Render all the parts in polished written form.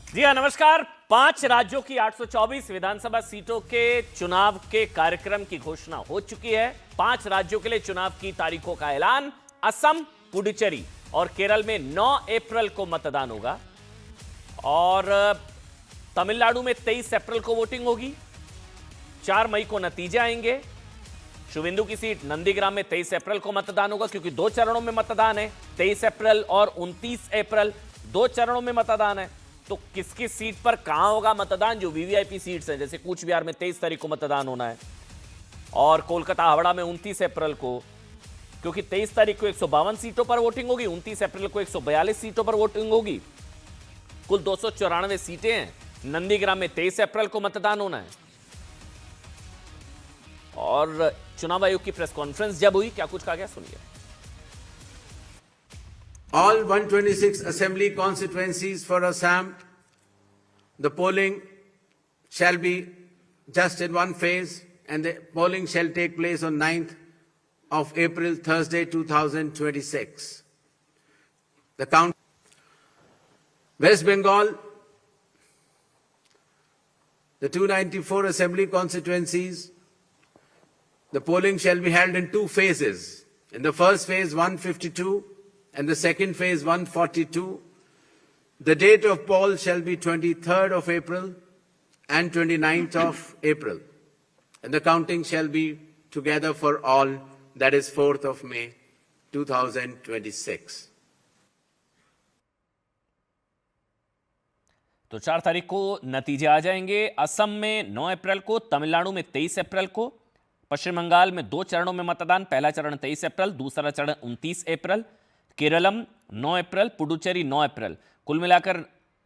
जी हाँ, नमस्कार। 5 राज्यों की 824 विधानसभा सीटों के चुनाव के कार्यक्रम की घोषणा हो चुकी है। 5 राज्यों के लिए चुनाव की तारीखों का ऐलान। असम, पुडुचेरी और केरल में 9 अप्रैल को मतदान होगा और तमिलनाडु में 23 अप्रैल को वोटिंग होगी। 4 मई को नतीजे आएंगे। शुवेंदु की सीट नंदीग्राम में 23 अप्रैल को मतदान होगा, क्योंकि 2 चरणों में मतदान है। 23 अप्रैल और 29 अप्रैल 2 चरणों में मतदान है। तो किस किस सीट पर कहां होगा मतदान? जो वीवीआईपी सीट्स हैं, जैसे कूच बिहार में 23 तारीख को मतदान होना है और कोलकाता हावड़ा में 29 अप्रैल को, क्योंकि 23 तारीख को 152 सीटों पर वोटिंग होगी, 29 अप्रैल को 142 सीटों पर वोटिंग होगी। कुल 294 सीटें हैं। नंदीग्राम में 23 अप्रैल को मतदान होना है। और चुनाव आयोग की प्रेस कॉन्फ्रेंस जब हुई, क्या कुछ कहा गया, सुनिए। All 126 assembly constituencies for Assam, the polling shall be just in one phase, and the polling shall take place on 9th of April, Thursday, 2026. The count. West Bengal, the 294 assembly constituencies, the polling shall be held in 2 phases. In the first phase, 152. And the second phase, 142. The date of poll shall be 23rd of April and 29th of April. And the counting shall be together for all, that is 4th of May, 2026. तो 4 तारीख को नतीजे आ जाएंगे। असम में 9 अप्रैल को, तमिलनाडु में 23 अप्रैल को, पश्चिम बंगाल में 2 चरणों में मतदान। पहला चरण 23 अप्रैल, दूसरा चरण 29 अप्रैल। केरलम 9 अप्रैल, पुडुचेरी 9 अप्रैल। कुल मिलाकर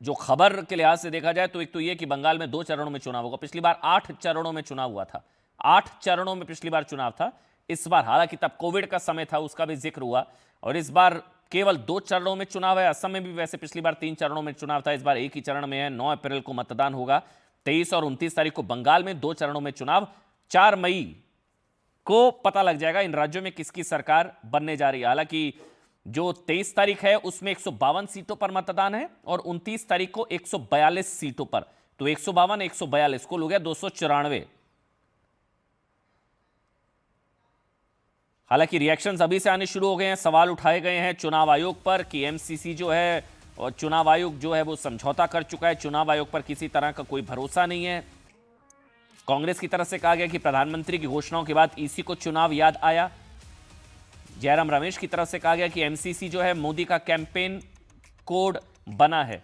जो खबर के लिहाज से देखा जाए तो एक तो यह कि बंगाल में 2 चरणों में चुनाव होगा। पिछली बार 8 चरणों में चुनाव हुआ था। 8 चरणों में पिछली बार चुनाव था। इस बार हालांकि तब कोविड का समय था, उसका भी जिक्र हुआ, और इस बार केवल 2 चरणों में चुनाव है। असम में भी वैसे पिछली बार 3 चरणों में चुनाव था, इस बार एक ही चरण में है। 9 अप्रैल को मतदान होगा। 23 और 29 तारीख को बंगाल में 2 चरणों में चुनाव। 4 मई को पता लग जाएगा इन राज्यों में किसकी सरकार बनने जा रही है। हालांकि जो 23 तारीख है उसमें 152 सीटों पर मतदान है और 29 तारीख को 142 सीटों पर। तो 152 142 कुल हो गया 294। हालांकि रिएक्शंस अभी से आने शुरू हो गए हैं। सवाल उठाए गए हैं चुनाव आयोग पर कि एमसीसी जो है और चुनाव आयोग जो है वो समझौता कर चुका है। चुनाव आयोग पर किसी तरह का कोई भरोसा नहीं है। कांग्रेस की तरफ से कहा गया कि प्रधानमंत्री की घोषणाओं के बाद ईसी को चुनाव याद आया। जयराम रमेश की तरफ से कहा गया कि एमसीसी जो है मोदी का कैंपेन कोड बना है।